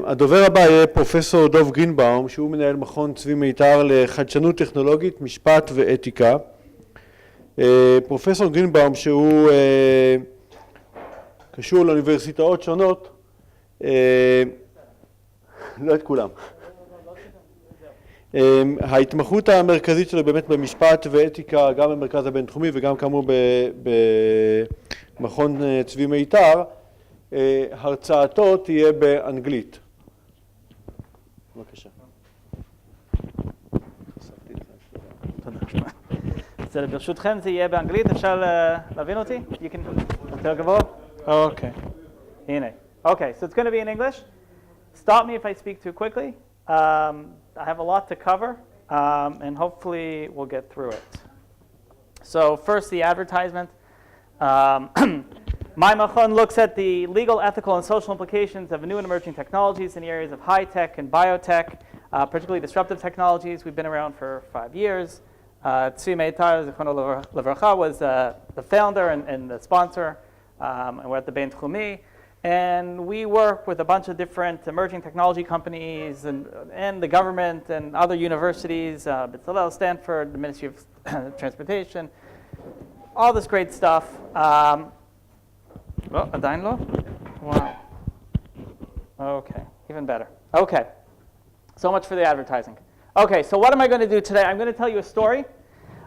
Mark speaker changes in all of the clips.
Speaker 1: הדובר הבא יהיה פרופסור דב גרינבאום, שהוא מנהל מכון צבי מיתר לחדשנות טכנולוגית, משפט ואתיקה. פרופסור גרינבאום, שהוא קשור לאוניברסיטאות שונות, לא את כולם. ההתמחות המרכזית שלו באמת במשפט ואתיקה, גם במרכז הבינתחומי וגם כאמור במכון צבי מיתר. הרצאתו תהיה באנגלית. בבקשה.
Speaker 2: בסדר, ברשותכם זה יהיה באנגלית, אפשר להבין אותי? יותר גבוה? אוקיי. הנה. Okay, so it's going to be in English. Stop me if I speak too quickly. I have a lot to cover, and hopefully we'll get through it. So first, the advertisement. My מכון looks at the legal, ethical, and social implications of new and emerging technologies in the areas of high-tech and biotech, particularly disruptive technologies. We've been around for 5 years. Tzvi Meitar, Zechrono Livracha, was the founder and the sponsor, and we're at the Bein'tchumi. And we work with a bunch of different emerging technology companies and the government and other universities, B'Tzalel, Stanford, the Ministry of Transportation, all this great stuff. Oh, עדיין לא? Wow. Okay, even better. Okay, so much for the advertising. Okay, so what am I going to do today? I'm going to tell you a story.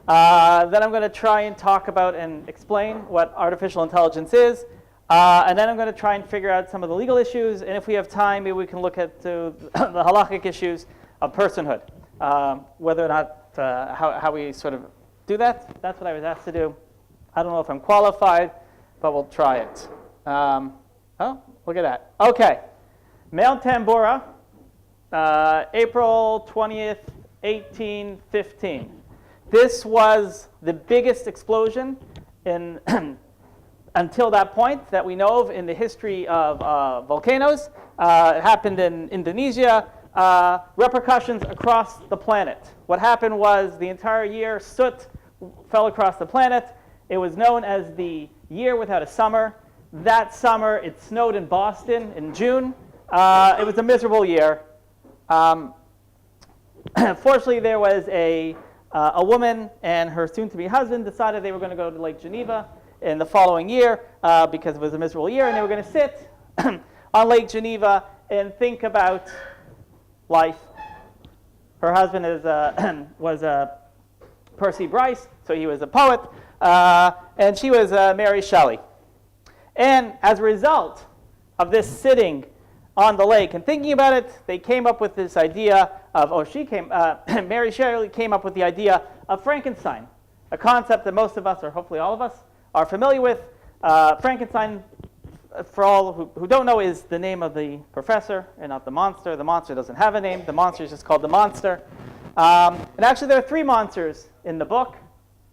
Speaker 2: Then I'm going to try and talk about and explain what artificial intelligence is. And then I'm going to try and figure out some of the legal issues. And if we have time, maybe we can look at the halachic issues of personhood. Whether or not, how we sort of do that. That's what I was asked to do. I don't know if I'm qualified, but we'll try it. Oh, look at that. Okay. Mount Tambora, April 20th, 1815. This was the biggest explosion in until that point that we know of in the history of volcanoes. It happened in Indonesia. Repercussions across the planet. What happened was the entire year soot fell across the planet. It was known as the year without a summer. That summer, it snowed in Boston in June. It was a miserable year. Fortunately, there was a woman and her soon-to-be husband decided they were going to go to Lake Geneva in the following year because it was a miserable year, and they were going to sit on Lake Geneva and think about life. Her husband was Percy Bryce, so he was a poet, and she was Mary Shelley. And as a result of this sitting on the lake and thinking about it, they came up with this idea of, Mary Shelley came up with the idea of Frankenstein, a concept that most of us, or hopefully all of us, are familiar with. Frankenstein, for all who don't know, is the name of the professor and not the monster. The monster doesn't have a name. The monster is just called the monster. And actually, there are 3 monsters in the book.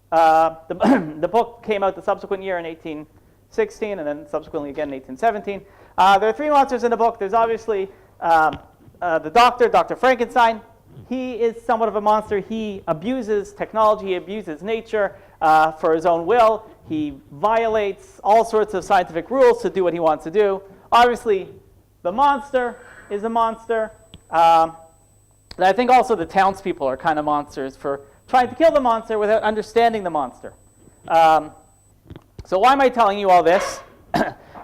Speaker 2: The book came out the subsequent year in 1816, and then subsequently again in 1817. There are 3 monsters in the book. There's obviously the doctor, Dr. Frankenstein. He is somewhat of a monster. He abuses technology. He abuses nature for his own will. He violates all sorts of scientific rules to do what he wants to do. Obviously, the monster is a monster. And I think also the townspeople are kind of monsters for trying to kill the monster without understanding the monster. So why am I telling you all this?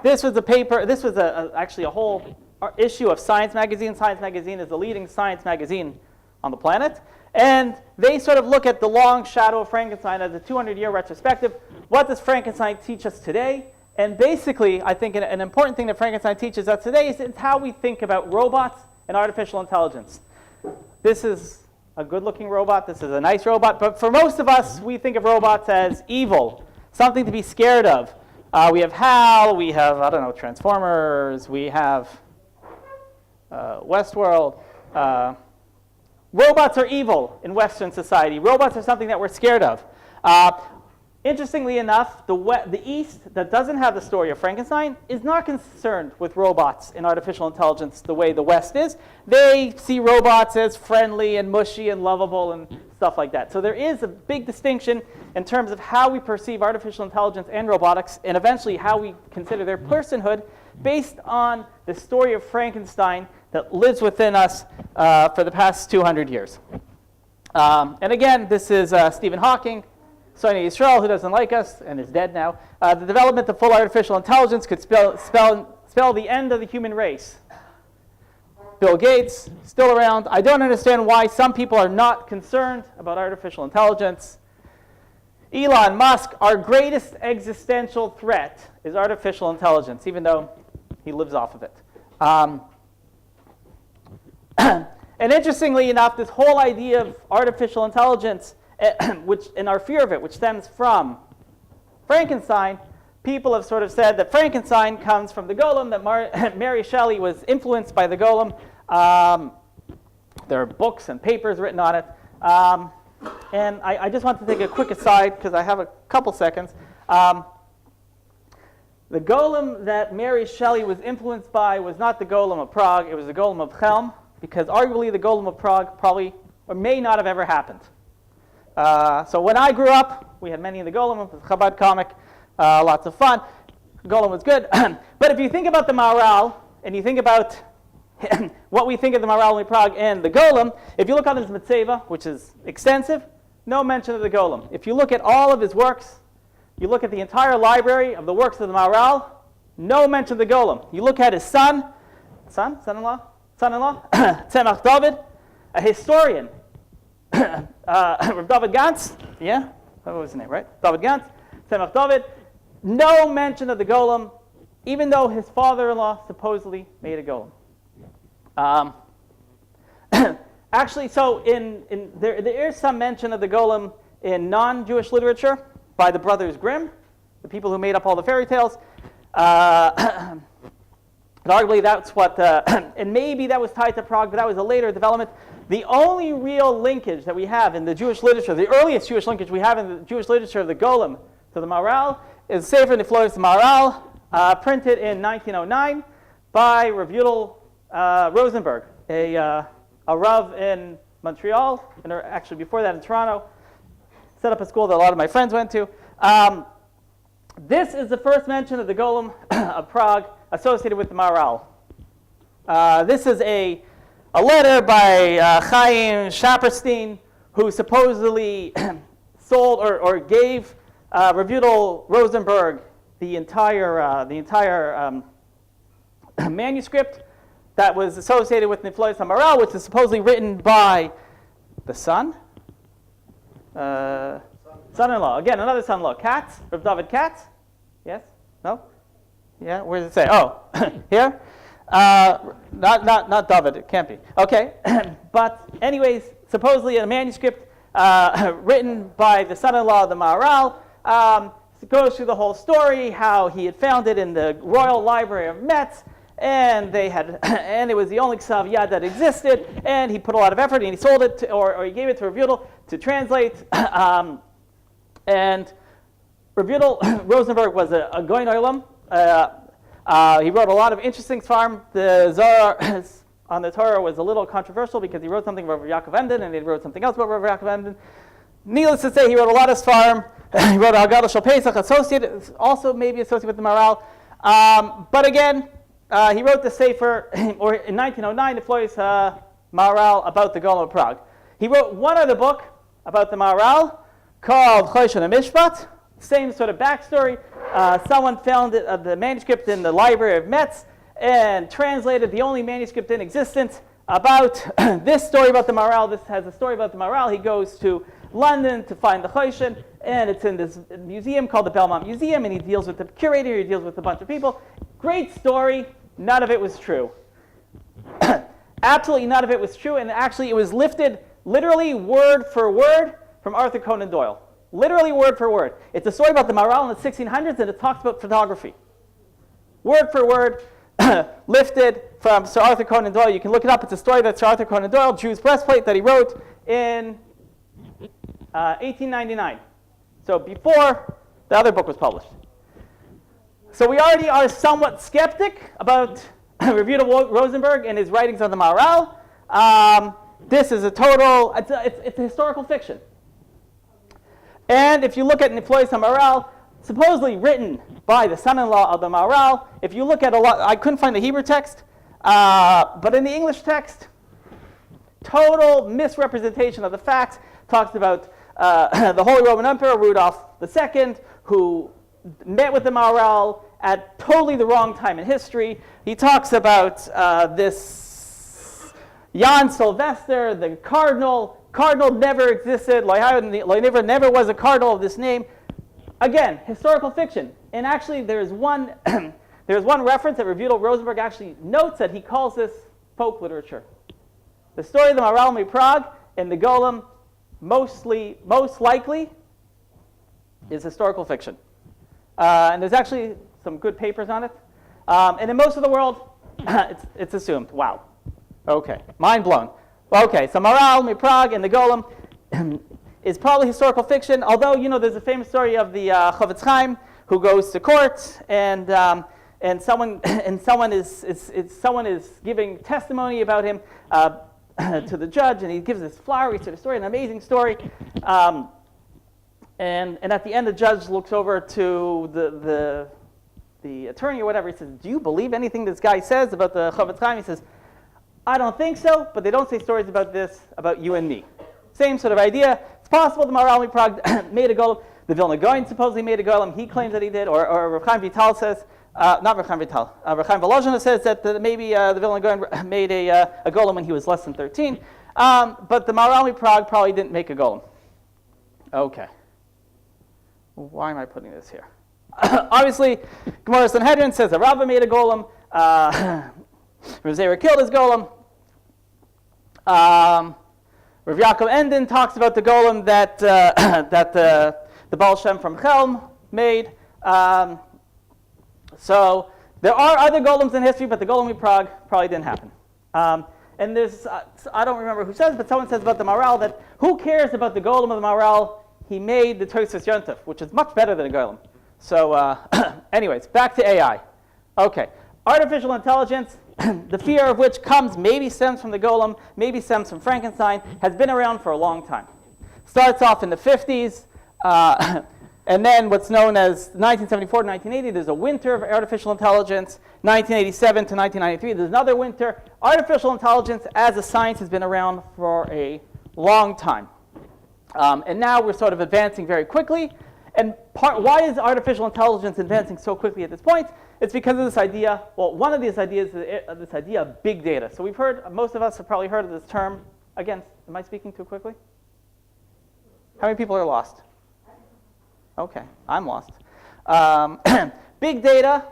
Speaker 2: This was a paper. This was actually a whole issue of Science Magazine. Science Magazine is the leading science magazine on the planet. And they sort of look at the long shadow of Frankenstein as a 200-year retrospective. What does Frankenstein teach us today? And basically, I think an important thing that Frankenstein teaches us today is it's how we think about robots and artificial intelligence. This is a good-looking robot. This is a nice robot. But for most of us, we think of robots as evil, something to be scared of. We have HAL. We have, I don't know, Transformers. We have Westworld. Robots are evil in Western society. Robots are something that we're scared of. Interestingly enough, the East, that doesn't have the story of Frankenstein, is not concerned with robots and artificial intelligence the way the West is. They see robots as friendly and mushy and lovable and stuff like that. So there is a big distinction in terms of how we perceive artificial intelligence and robotics, and eventually how we consider their personhood based on the story of Frankenstein that lives within us for the past 200 years. And again, this is Stephen Hawking, Sonia Yisrael, who doesn't like us and is dead now. The development of full artificial intelligence could spell the end of the human race. Bill Gates, still around. I don't understand why some people are not concerned about artificial intelligence. Elon Musk, our greatest existential threat is artificial intelligence, even though he lives off of it. And interestingly enough, this whole idea of artificial intelligence, and our fear of it, which stems from Frankenstein, people have sort of said that Frankenstein comes from the Golem, that Mary Shelley was influenced by the Golem. There are books and papers written on it. And I just want to take a quick aside, because I have a couple seconds. The Golem that Mary Shelley was influenced by was not the Golem of Prague, it was the Golem of Chelm, because arguably the Golem of Prague probably or may not have ever happened. So when I grew up, we had many in the Golem, it was a Chabad comic, lots of fun. Golem was good. But if you think about the Maharal, and you think about what we think of the Maharal in Prague and the Golem, if you look on his Mitzvah, which is extensive, no mention of the Golem. If you look at all of his works, you look at the entire library of the works of the Maharal, no mention of the Golem. You look at his son-in-law, Tzemach David, a historian, David Gantz, yeah, what was his name, right? David Gantz, Tzemach David, no mention of the Golem, even though his father-in-law supposedly made a Golem. Actually, so there is some mention of the Golem in non-Jewish literature by the brothers Grimm, the people who made up all the fairy tales. But arguably that's what, and maybe that was tied to Prague, but that was a later development. The only real linkage that we have in the Jewish literature, the earliest Jewish linkage we have in the Jewish literature of the Golem to the Maharal, is Sefer Niflois Maharal, printed in 1909 by Rav Yudel Rosenberg, a Rav in Montreal, and actually before that in Toronto, set up a school that a lot of my friends went to. This is the first mention of the Golem of Prague associated with the Maharal. This is a letter by Chaim Shaperstein, who supposedly sold or gave Rav Yudel Rosenberg the entire manuscript that was associated with Niflois HaMaharal, which is supposedly written by the son-in-law. Again, another son-in-law. Katz, Rav David Katz. Yes? No? Yeah. Where does it say? Oh, here. Not David. It can't be. Okay. But anyways, supposedly a manuscript written by the son-in-law of the Maharal. It goes through the whole story, how he had found it in the Royal Library of Metz, and and it was the only Ksav Yad that existed, and he put a lot of effort, and he sold it, or he gave it to Rav Yudel to translate. And Rav Yudel Rosenberg was a Goin Olam. He wrote a lot of interesting svarim. The Zohar on the Torah was a little controversial because he wrote something about Rav Yaakov Emden, and he wrote something else about Rav Yaakov Emden. Needless to say, he wrote a lot of svarim. He wrote Haggadah Shel Pesach, also maybe associated with the Maharal. But again, he wrote the Sefer, or in 1909, Niflois Maharal about the Golem of Prague. He wrote one other book about the Maharal called Choshen Mishpat. Same sort of backstory. Someone found the manuscript in the Library of Metz and translated the only manuscript in existence about this story about the Maharal. This has a story about the Maharal. He goes to London to find the Choshen, and it's in this museum called the Belmont Museum, and he deals with the curator, he deals with a bunch of people. Great story. None of it was true. Absolutely none of it was true, and actually it was lifted literally word for word from Arthur Conan Doyle. Literally word for word. It's a story about the Maharal in the 1600s, and it talks about photography. Word for word, lifted from Sir Arthur Conan Doyle. You can look it up. It's a story that Sir Arthur Conan Doyle, Jew's Breastplate, that he wrote in 1899. So before the other book was published. So we already are somewhat skeptic about Rav Yudel Rosenberg and his writings on the Maharal. This is it's a historical fiction. And if you look at Niflois HaMaharal, supposedly written by the son-in-law of the Maharal, if you look at I couldn't find the Hebrew text, But in the English text, total misrepresentation of the facts. Talks about the Holy Roman Emperor Rudolph II, who met with the Maharal at totally the wrong time in history. He talks about this Jan Sylvester, the cardinal. Cardinal never existed. Never was a cardinal of this name. Again, historical fiction. And actually, there's one reference that Revuto Rosenberg actually notes that he calls this folk literature. The story of the Maharal Prague and the Golem most likely is historical fiction. And there's actually some good papers on it. And in most of the world, it's assumed. Wow. Okay. Mind blown. Okay, so Maharal Prague and the Golem is probably historical fiction, although, there's a famous story of the Chaim who goes to court and someone is giving testimony about him to the judge, and he gives this flowery sort of story, an amazing story. And at the end, the judge looks over to the attorney or whatever. He says, "Do you believe anything this guy says about the Chaim?" He says, "I don't think so, but they don't say stories about this, about you and me." Same sort of idea. It's possible the Maharal Prague made a golem. The Vilna Gaon supposedly made a golem. He claims that he did. Or Rav Chaim Vital says, not Rav Chaim Vital, Rav Chaim Volozhin says that maybe the Vilna Gaon made a golem when he was less than 13. But the Maharal Prague probably didn't make a golem. Okay. Why am I putting this here? Obviously, Gemara Sanhedrin says that Rabbah made a golem. Rav Zera killed his golem. Rav Yaakov Enden talks about the golem that the Baal Shem from Chelm made. So there are other golems in history, but the golem in Prague probably didn't happen. And there's, I don't remember who says, but someone says about the Maharal that who cares about the golem of the Maharal? He made the Tosfos Yontif, which is much better than a golem. So anyways, back to AI. Okay, artificial intelligence, the fear of which maybe stems from the golem, maybe stems from Frankenstein, has been around for a long time. Starts off in the 50s, and then what's known as 1974 to 1980, there's a winter of artificial intelligence. 1987 to 1993, there's another winter. Artificial intelligence as a science has been around for a long time. And now we're sort of advancing very quickly. And why is artificial intelligence advancing so quickly at this point? It's because of this idea. Well, one of these ideas is this idea of big data. So we've heard, most of us have probably heard of this term. Again, am I speaking too quickly? How many people are lost? Okay, I'm lost. Big data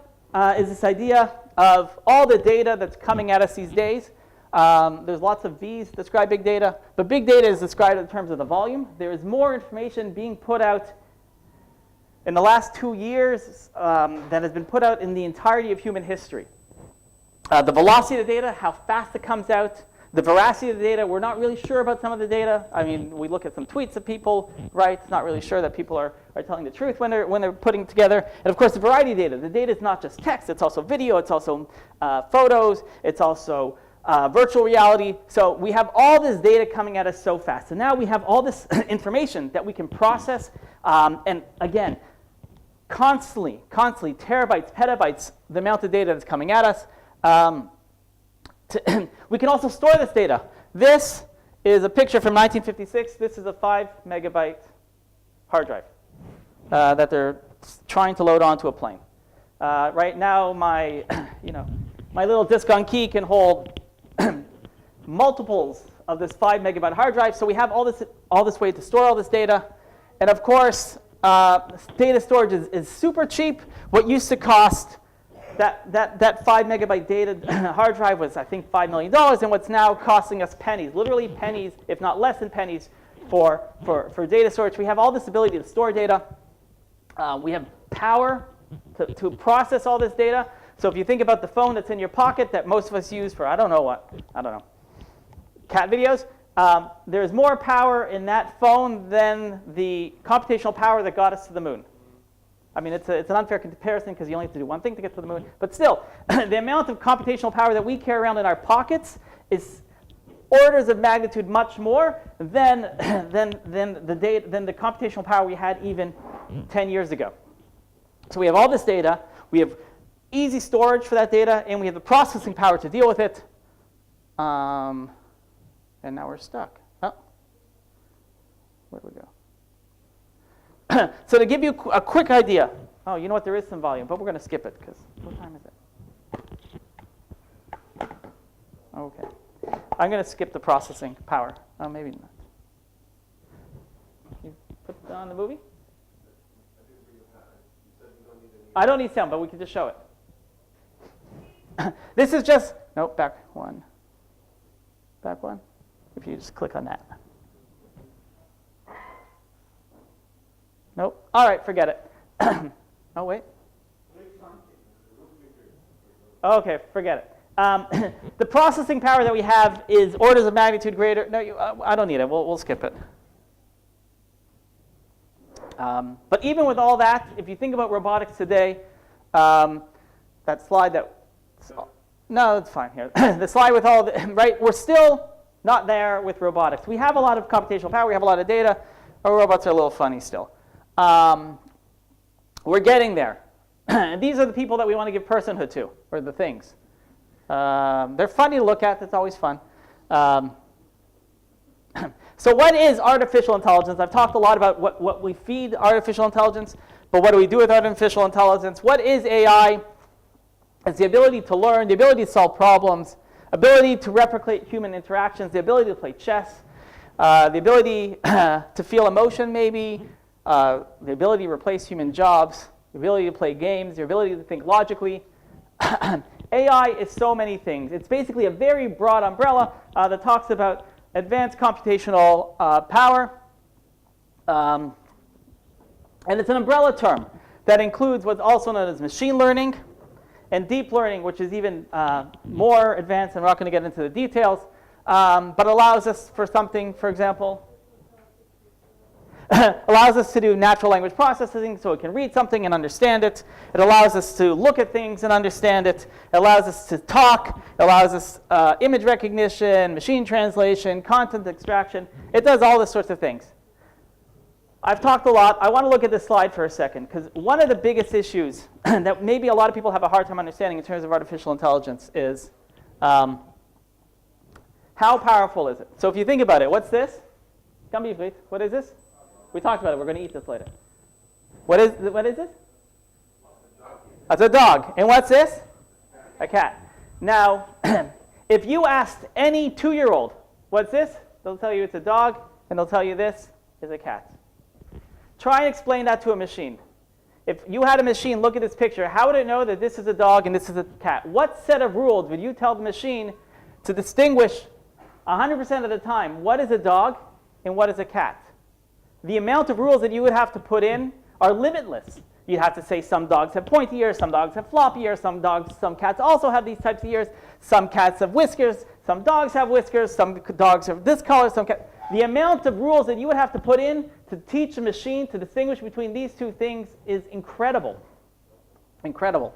Speaker 2: is this idea of all the data that's coming at us these days. There's lots of V's describe big data, but big data is described in terms of the volume. There is more information being put out in the last 2 years that has been put out in the entirety of human history. The velocity of the data, how fast it comes out, the veracity of the data, we're not really sure about some of the data. I mean, we look at some tweets of people, right? It's not really sure that people are telling the truth when they're putting it together. And of course, the variety of data. The data is not just text, it's also video, it's also photos, it's also virtual reality. So we have all this data coming at us so fast. And now we have all this information that we can process. And again, constantly, terabytes, petabytes, the amount of data that's coming at us. We can also store this data. This is a picture from 1956. This is a 5 megabyte hard drive that they're trying to load onto a plane. Right now, my little disk on key can hold multiples of this 5 megabyte hard drive. So we have all this way to store all this data. And of course, data storage is super cheap. What used to cost that 5 megabyte data hard drive was, I think, $5 million, and what's now costing us pennies, literally pennies, if not less than pennies, for data storage. We have all this ability to store data. We have power to process all this data. So if you think about the phone that's in your pocket that most of us use for, cat videos, there's more power in that phone than the computational power that got us to the moon. I mean, it's an unfair comparison because you only have to do one thing to get to the moon. But still, the amount of computational power that we carry around in our pockets is orders of magnitude much more than the computational power we had even 10 years ago. So we have all this data. We have easy storage for that data, and we have the processing power to deal with it. And now we're stuck. Oh, where do we go? So to give you a quick idea, oh, you know what? There is some volume, but we're going to skip it because what time is it? Okay. I'm going to skip the processing power. Oh, maybe not. You put on the movie? I don't need sound, but we can just show it. This is just, nope, back one. Back one. If you just click on that. Nope. All right, forget it. Oh, wait. Okay, forget it. The processing power that we have is orders of magnitude greater. No, I don't need it. We'll skip it. But even with all that, if you think about robotics today, that slide that, no, it's fine here. The slide with all the, right, we're still not there with robotics. We have a lot of computational power, we have a lot of data, our robots are a little funny still. We're getting there. And these are the people that we want to give personhood to, or the things. They're funny to look at, that's always fun. So what is artificial intelligence? I've talked a lot about what we feed artificial intelligence, but what do we do with artificial intelligence? What is AI? It's the ability to learn, the ability to solve problems, ability to replicate human interactions, the ability to play chess, the ability to feel emotion maybe, the ability to replace human jobs, the ability to play games, the ability to think logically. AI is so many things. It's basically a very broad umbrella that talks about advanced computational power. And it's an umbrella term that includes what's also known as machine learning and deep learning, which is even more advanced, and we're not going to get into the details, but allows us for something, for example, allows us to do natural language processing so it can read something and understand it. It allows us to look at things and understand it. It allows us to talk. It allows us image recognition, machine translation, content extraction. It does all these sorts of things. I've talked a lot. I want to look at this slide for a second, because one of the biggest issues that maybe a lot of people have a hard time understanding in terms of artificial intelligence is how powerful is it? So if you think about it, what's this? Come be please. What is this? We talked about it. We're going to eat this later. What is this? That's a dog. And what's this? A cat. Now, if you asked any 2-year-old, what's this? They'll tell you it's a dog, and they'll tell you this is a cat. Try and explain that to a machine. If you had a machine look at this picture, how would it know that this is a dog and this is a cat? What set of rules would you tell the machine to distinguish 100% of the time what is a dog and what is a cat? The amount of rules that you would have to put in are limitless. You'd have to say some dogs have pointy ears, some dogs have floppy ears, some cats also have these types of ears, some cats have whiskers, some dogs have whiskers, some dogs are this color, some cats. The amount of rules that you would have to put in to teach a machine to distinguish between these two things is incredible. Incredible.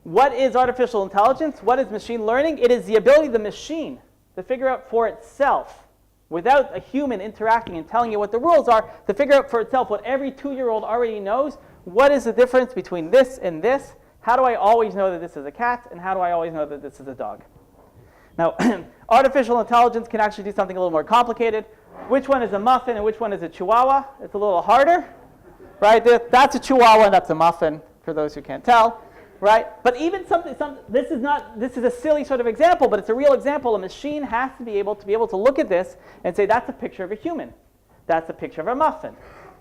Speaker 2: What is artificial intelligence? What is machine learning? It is the ability of the machine to figure out for itself, without a human interacting and telling you what the rules are, to figure out for itself what every 2-year-old already knows. What is the difference between this and this? How do I always know that this is a cat? And how do I always know that this is a dog? Now, artificial intelligence can actually do something a little more complicated. Which one is a muffin and which one is a chihuahua? It's a little harder, right? That's a chihuahua and that's a muffin, for those who can't tell. Right? But even this is a silly sort of example, but it's a real example. A machine has to be able to look at this and say, that's a picture of a human. That's a picture of a muffin.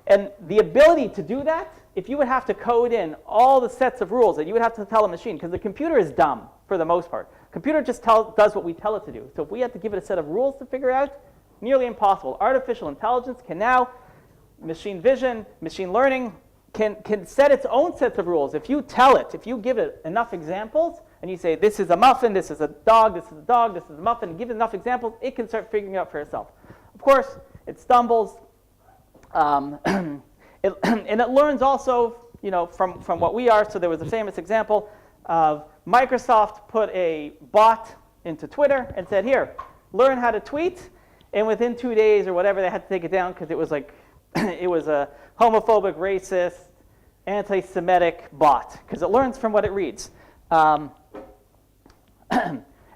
Speaker 2: And the ability to do that, if you would have to code in all the sets of rules that you would have to tell a machine, because the computer is dumb for the most part. Computer just does what we tell it to do. So if we have to give it a set of rules to figure out, nearly impossible. Artificial intelligence can now, machine vision, machine learning, can set its own sets of rules. If you tell it, if you give it enough examples, and you say, this is a muffin, this is a dog, this is a dog, this is a muffin, and give it enough examples, it can start figuring it out for itself. Of course, it stumbles, and it learns also, from what we are. So there was a famous example of Microsoft put a bot into Twitter and said, here, learn how to tweet, and within 2 days or whatever, they had to take it down because it was like, it was a homophobic, racist, anti-Semitic bot, because it learns from what it reads.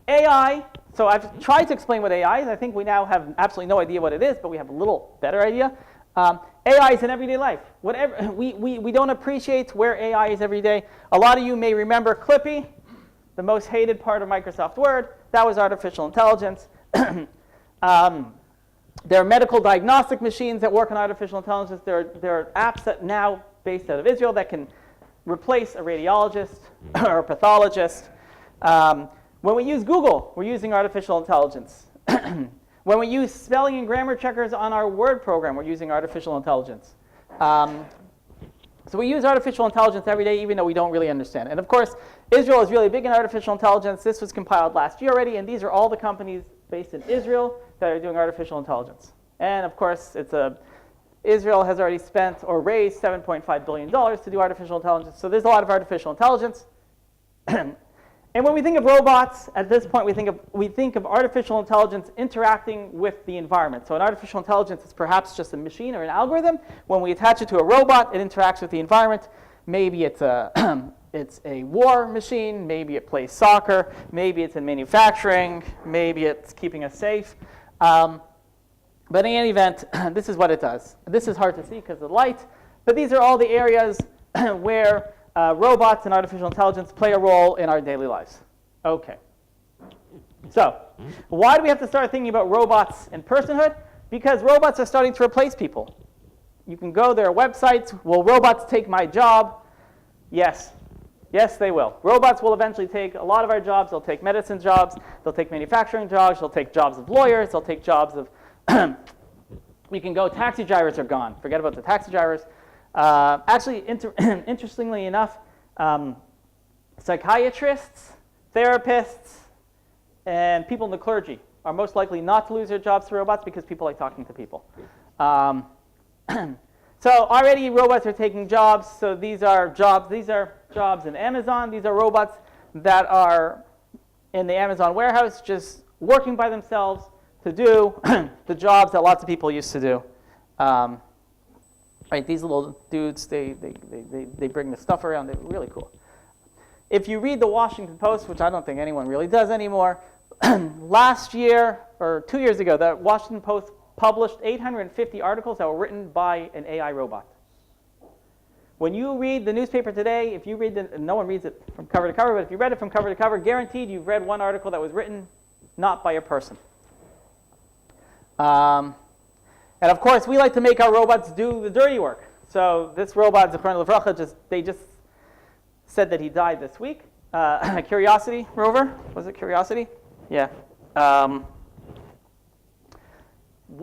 Speaker 2: AI, so I've tried to explain what AI is. I think we now have absolutely no idea what it is, but we have a little better idea. AI is in everyday life. Whatever, we don't appreciate where AI is every day. A lot of you may remember Clippy, the most hated part of Microsoft Word. That was artificial intelligence. There are medical diagnostic machines that work on artificial intelligence. There are apps that now, based out of Israel, that can replace a radiologist or a pathologist. When we use Google, we're using artificial intelligence. When we use spelling and grammar checkers on our Word program, we're using artificial intelligence. So we use artificial intelligence every day, even though we don't really understand it. And of course, Israel is really big in artificial intelligence. This was compiled last year already, and these are all the companies based in Israel that are doing artificial intelligence. And of course, Israel has already spent or raised $7.5 billion to do artificial intelligence. So there's a lot of artificial intelligence. And when we think of robots, at this point, we think of artificial intelligence interacting with the environment. So an artificial intelligence is perhaps just a machine or an algorithm. When we attach it to a robot, it interacts with the environment. Maybe it's a war machine. Maybe it plays soccer. Maybe it's in manufacturing. Maybe it's keeping us safe. But in any event, this is what it does. This is hard to see because of the light. But these are all the areas where robots and artificial intelligence play a role in our daily lives. Okay. So, why do we have to start thinking about robots and personhood? Because robots are starting to replace people. You can go, there are websites. Will robots take my job? Yes. Yes, they will. Robots will eventually take a lot of our jobs. They'll take medicine jobs. They'll take manufacturing jobs. They'll take jobs of lawyers. They'll take jobs of... We can go, taxi drivers are gone. Forget about the taxi drivers. Actually, interestingly enough, psychiatrists, therapists, and people in the clergy are most likely not to lose their jobs to robots because people like talking to people. So already robots are taking jobs. So these are jobs in Amazon. These are robots that are in the Amazon warehouse just working by themselves to do the jobs that lots of people used to do. Right, these little dudes, they bring the stuff around. They're really cool. If you read the Washington Post, which I don't think anyone really does anymore, last year or 2 years ago, the Washington Post published 850 articles that were written by an AI robot. When you read the newspaper today, if you read no one reads it from cover to cover, but if you read it from cover to cover, guaranteed you've read one article that was written not by a person. And of course, we like to make our robots do the dirty work. So this robot, Zechron Levracha, they just said that he died this week. Curiosity rover, was it Curiosity? Yeah.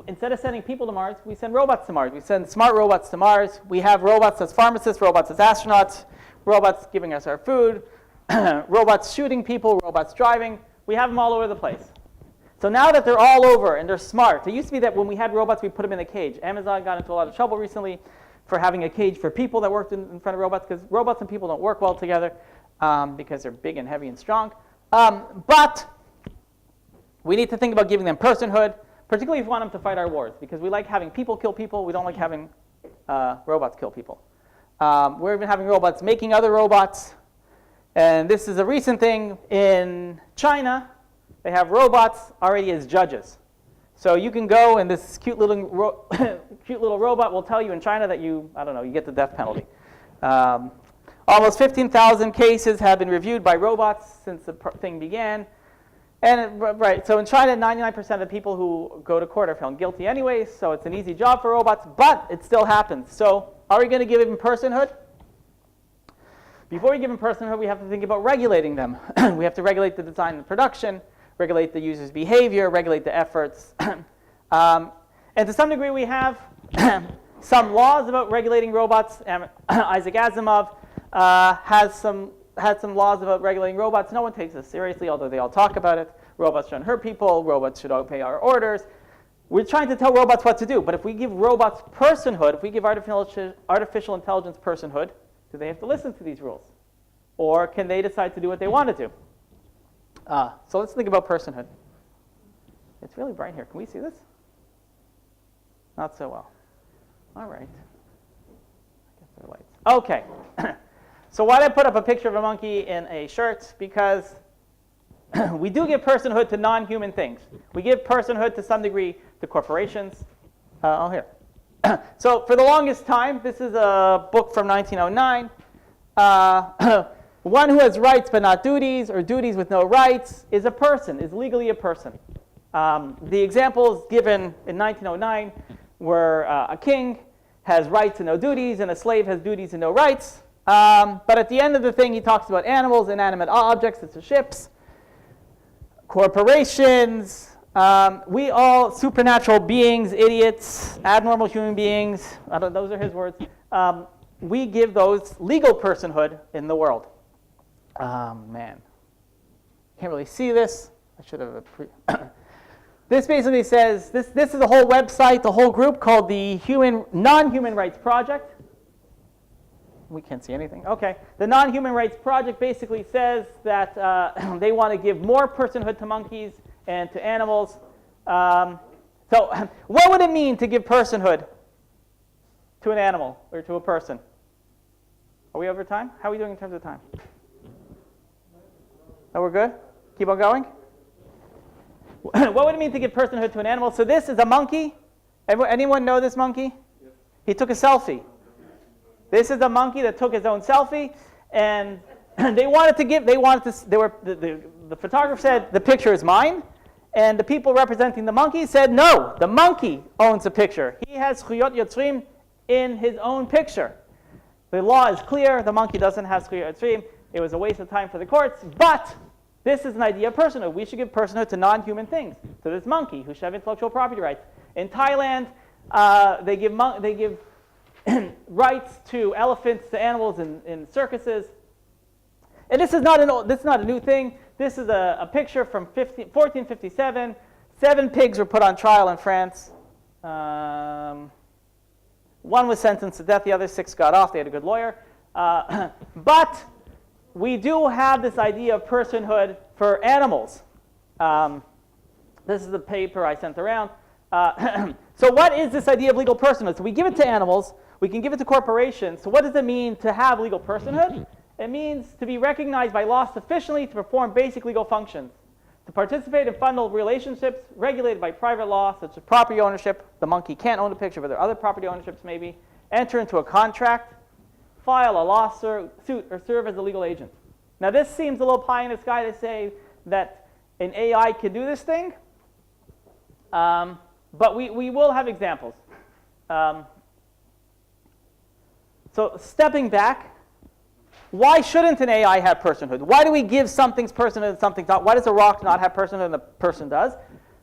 Speaker 2: Instead of sending people to Mars, we send robots to Mars. We send smart robots to Mars. We have robots as pharmacists, robots as astronauts, robots giving us our food, robots shooting people, robots driving. We have them all over the place. So now that they're all over and they're smart, it used to be that when we had robots, we put them in a cage. Amazon got into a lot of trouble recently for having a cage for people that worked in front of robots, because robots and people don't work well together because they're big and heavy and strong. But we need to think about giving them personhood, particularly if we want them to fight our wars, because we like having people kill people. We don't like having robots kill people. We're even having robots making other robots. And this is a recent thing in China. They have robots already as judges. So you can go, and this cute little robot will tell you in China that you get the death penalty. Almost 15,000 cases have been reviewed by robots since the thing began. And so in China, 99% of the people who go to court are found guilty anyways, so it's an easy job for robots, but it still happens. So are we going to give them personhood? Before we give them personhood, we have to think about regulating them. We have to regulate the design and production, regulate the user's behavior, regulate the efforts. And to some degree, we have some laws about regulating robots. Isaac Asimov had some laws about regulating robots. No one takes this seriously, although they all talk about it. Robots shouldn't hurt people. Robots should obey our orders. We're trying to tell robots what to do. But if we give robots personhood, if we give artificial intelligence personhood, do they have to listen to these rules? Or can they decide to do what they want to do? So let's think about personhood. It's really bright here. Can we see this? Not so well. All right. I guess there are lights. Okay. So why did I put up a picture of a monkey in a shirt? Because we do give personhood to non-human things. We give personhood to some degree to corporations. Here. So for the longest time, this is a book from 1909. One who has rights but not duties, or duties with no rights, is a person, is legally a person. The examples given in 1909 were a king has rights and no duties, and a slave has duties and no rights. But at the end of the thing, he talks about animals, inanimate objects, such as ships, corporations, we all supernatural beings, idiots, abnormal human beings, those are his words, we give those legal personhood in the world. Man, can't really see this. I should have. This basically says, this is a whole website, the whole group called the Non-Human Rights Project. We can't see anything. Okay. The Non-Human Rights Project basically says that they want to give more personhood to monkeys and to animals. So what would it mean to give personhood to an animal or to a person? Are we over time? How are we doing in terms of time? Oh, we're good? Keep on going? What would it mean to give personhood to an animal? So this is a monkey. Anyone know this monkey? He took a selfie. This is a monkey that took his own selfie, and the photographer said, the picture is mine, and the people representing the monkey said, no, the monkey owns the picture. He has zchuyot yotzrim in his own picture. The law is clear, the monkey doesn't have zchuyot yotzrim. It was a waste of time for the courts, but this is an idea of personhood. We should give personhood to non-human things, to this monkey who should have intellectual property rights. In Thailand, they give rights to elephants, to animals in circuses. And this is not a new thing. This is a picture from 1457. 7 pigs were put on trial in France. One was sentenced to death. The other 6 got off. They had a good lawyer. But we do have this idea of personhood for animals. This is the paper I sent around. So what is this idea of legal personhood? So we give it to animals. We can give it to corporations. So what does it mean to have legal personhood? It means to be recognized by law sufficiently to perform basic legal functions, to participate in fundamental relationships regulated by private law, such as property ownership. The monkey can't own a picture, but there are other property ownerships maybe. Enter into a contract, file a lawsuit, or serve as a legal agent. Now this seems a little pie in the sky to say that an AI can do this thing, but we will have examples. So stepping back, why shouldn't an AI have personhood? Why do we give some things personhood and some things not? Why does a rock not have personhood and the person does?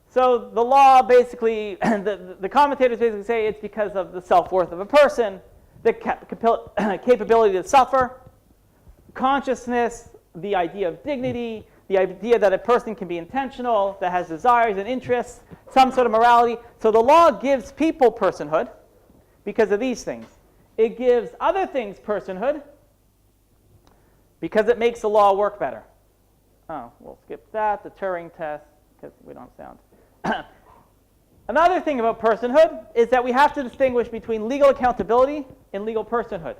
Speaker 2: So the law basically, the commentators basically say it's because of the self-worth of a person, the capability to suffer, consciousness, the idea of dignity, the idea that a person can be intentional, that has desires and interests, some sort of morality. So the law gives people personhood because of these things. It gives other things personhood because it makes the law work better. Oh, we'll skip that, the Turing test, because we don't have sound. Another thing about personhood is that we have to distinguish between legal accountability and legal personhood.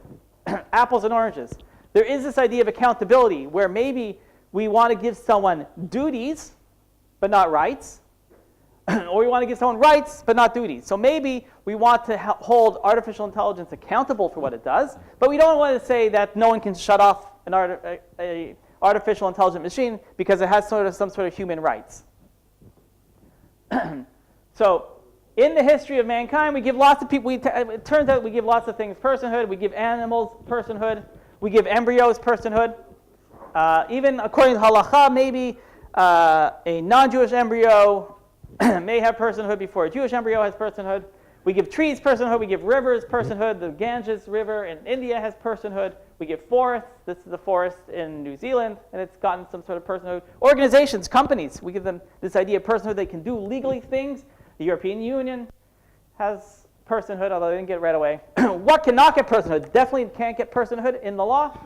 Speaker 2: Apples and oranges. There is this idea of accountability where maybe we want to give someone duties but not rights, or we want to give someone rights but not duties. So maybe we want to hold artificial intelligence accountable for what it does, but we don't want to say that no one can shut off an artificial intelligent machine because it has some sort of human rights. So in the history of mankind, we give lots of people, it turns out we give lots of things personhood. We give animals personhood. We give embryos personhood. Even according to halakha, maybe a non-Jewish embryo may have personhood before a Jewish embryo has personhood. We give trees personhood. We give rivers personhood. The Ganges River in India has personhood. We give forests. This is the forest in New Zealand, and it's gotten some sort of personhood. Organizations, companies, we give them this idea of personhood. They can do legally things. The European Union has personhood, although they didn't get it right away. What cannot get personhood? Definitely can't get personhood in the law.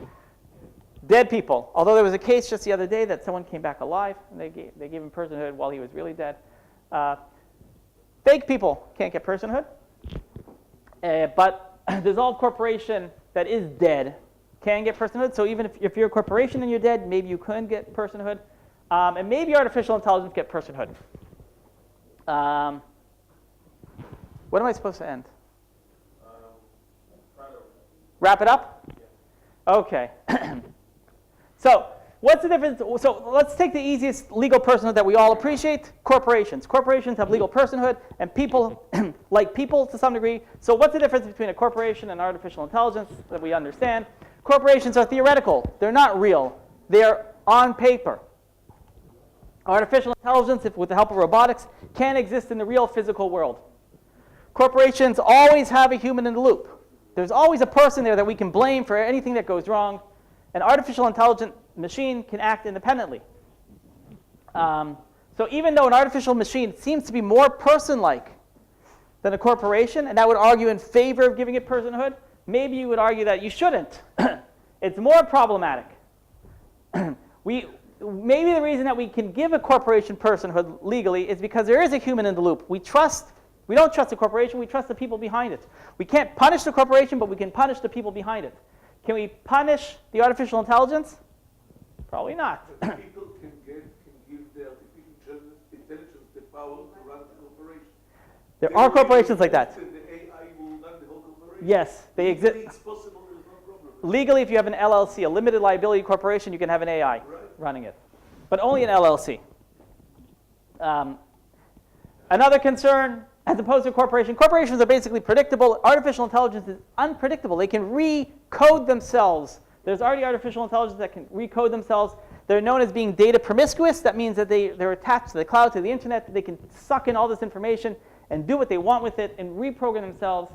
Speaker 2: Dead people. Although there was a case just the other day that someone came back alive, and they gave him personhood while he was really dead. Fake people can't get personhood. But dissolved corporation that is dead can get personhood. So even if you're a corporation and you're dead, maybe you couldn't get personhood. And maybe artificial intelligence get personhood. What am I supposed to end? Wrap it up? Okay. So what's the difference? So let's take the easiest legal personhood that we all appreciate, corporations. Corporations have legal personhood, and people like people to some degree. So what's the difference between a corporation and artificial intelligence that we understand? Corporations are theoretical. They're not real. They're on paper. Artificial intelligence, if with the help of robotics, can exist in the real physical world. Corporations always have a human in the loop. There's always a person there that we can blame for anything that goes wrong. An artificial intelligent machine can act independently. So even though an artificial machine seems to be more person-like than a corporation, and that would argue in favor of giving it personhood, maybe you would argue that you shouldn't. It's more problematic. Maybe the reason that we can give a corporation personhood legally is because there is a human in the loop. We don't trust the corporation, we trust the people behind it. We can't punish the corporation, but we can punish the people behind it. Can we punish the artificial intelligence? Probably not.
Speaker 3: People can give the artificial intelligence the power to run the corporation.
Speaker 2: There are corporations like that.
Speaker 3: The AI will run the whole corporation.
Speaker 2: Yes, they exist.
Speaker 3: It's possible, there's no problem.
Speaker 2: Legally, if you have an LLC, a limited liability corporation, you can have an AI running it, but only an LLC. Another concern, as opposed to a corporation, corporations are basically predictable. Artificial intelligence is unpredictable. They can recode themselves. There's already artificial intelligence that can recode themselves. They're known as being data promiscuous. That means that they're attached to the cloud, to the internet. They can suck in all this information and do what they want with it and reprogram themselves.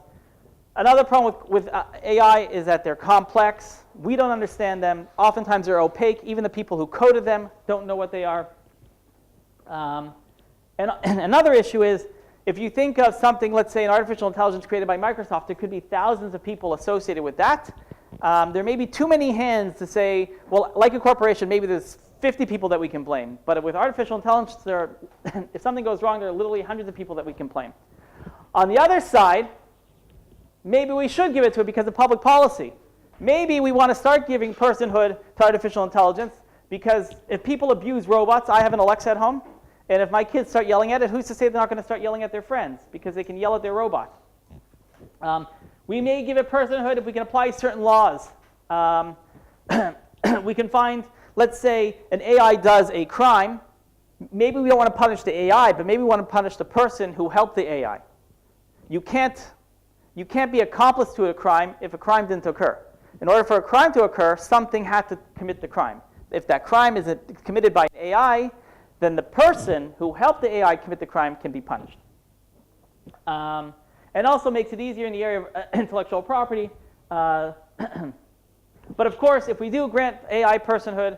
Speaker 2: Another problem with AI is that they're complex. We don't understand them. Oftentimes they're opaque. Even the people who coded them don't know what they are. And another issue is, if you think of something, let's say an artificial intelligence created by Microsoft, there could be thousands of people associated with that. There may be too many hands to say, well, like a corporation, maybe there's 50 people that we can blame. But with artificial intelligence, if something goes wrong, there are literally hundreds of people that we can blame. On the other side, maybe we should give it to it because of public policy. Maybe we want to start giving personhood to artificial intelligence because if people abuse robots, I have an Alexa at home, and if my kids start yelling at it, who's to say they're not going to start yelling at their friends because they can yell at their robot? We may give it personhood if we can apply certain laws. We can find, let's say, an AI does a crime. Maybe we don't want to punish the AI, but maybe we want to punish the person who helped the AI. You can't be accomplice to a crime if a crime didn't occur. In order for a crime to occur, something had to commit the crime. If that crime is committed by an AI, then the person who helped the AI commit the crime can be punished. And also makes it easier in the area of intellectual property. But of course, if we do grant AI personhood,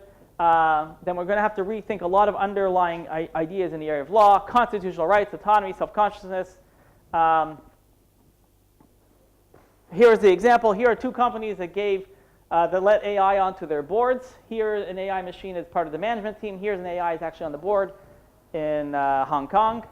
Speaker 2: then we're going to have to rethink a lot of underlying ideas in the area of law, constitutional rights, autonomy, self-consciousness. Here's the example. Here are two companies that let AI onto their boards. Here, an AI machine is part of the management team. Here's an AI is actually on the board in Hong Kong.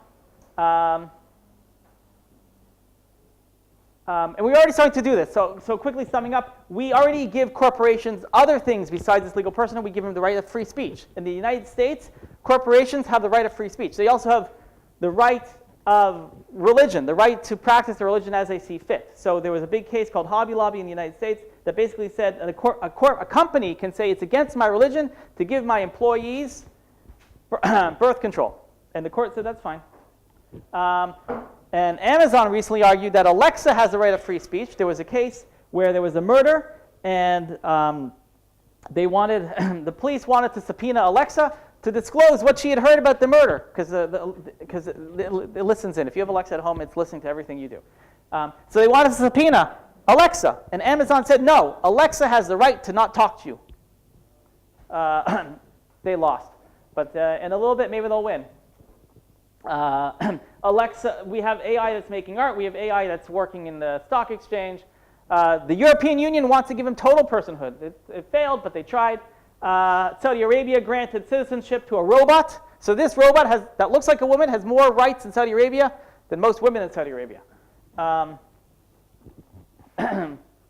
Speaker 2: And we're already starting to do this. So quickly summing up, we already give corporations other things besides this legal personhood. We give them the right of free speech. In the United States, corporations have the right of free speech. They also have the right of religion, the right to practice their religion as they see fit. So there was a big case called Hobby Lobby in the United States that basically said that a company can say it's against my religion to give my employees birth control. And the court said that's fine. And Amazon recently argued that Alexa has the right of free speech. There was a case where there was a murder, and the police wanted to subpoena Alexa to disclose what she had heard about the murder, because it listens in. If you have Alexa at home, it's listening to everything you do. So they wanted to subpoena Alexa, and Amazon said, no, Alexa has the right to not talk to you. They lost. But in a little bit, maybe they'll win. Alexa, we have AI that's making art. We have AI that's working in the stock exchange. The European Union wants to give them total personhood. It failed, but they tried. Saudi Arabia granted citizenship to a robot. So this robot that looks like a woman has more rights in Saudi Arabia than most women in Saudi Arabia.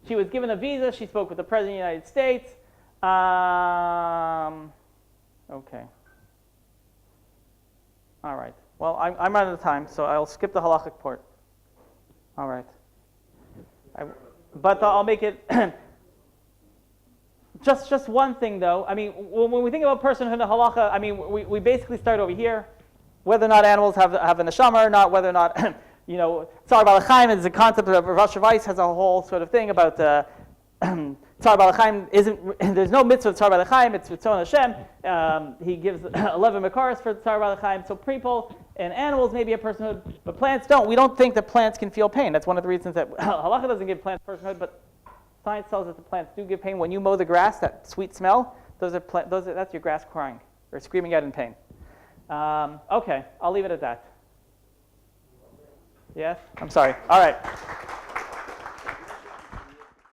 Speaker 2: She was given a visa. She spoke with the President of the United States. Okay. All right. Well, I'm out of time, so I'll skip the halachic part. All right. But I'll make it just one thing, though. I mean, when we think about personhood and halacha, I mean, we basically start over here, whether or not animals have a neshama or not, whether or not, you know, tzar ba'al chaim is a concept of Rosh Hashanah has a whole sort of thing about tzar ba'al chaim there's no mitzvah of tzar ba'al chaim, it's Ritzon Hashem. He gives 11 makaros for tzar ba'al chaim. So people and animals may be a personhood, but plants don't. We don't think that plants can feel pain. That's one of the reasons that halacha doesn't give plants personhood, but science tells us that plants do give pain. When you mow the grass, that sweet smell, that's your grass crying or screaming out in pain. Okay, I'll leave it at that. Yes? I'm sorry. All right.